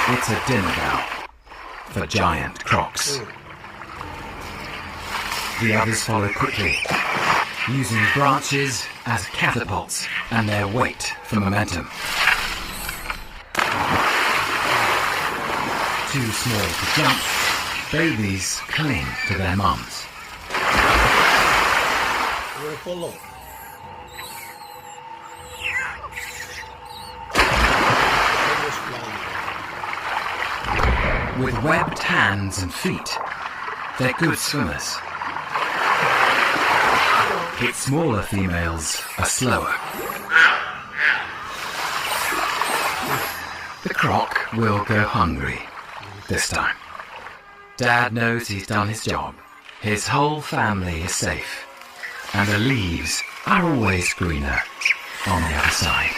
It's a dinner bell for giant crocs. The others follow quickly, using branches as catapults and their weight for momentum. Too small to jump, babies cling to their mums. With webbed hands and feet, they're good swimmers. Its smaller females are slower. The croc will go hungry this time. Dad knows he's done his job. His whole family is safe. And the leaves are always greener on the other side.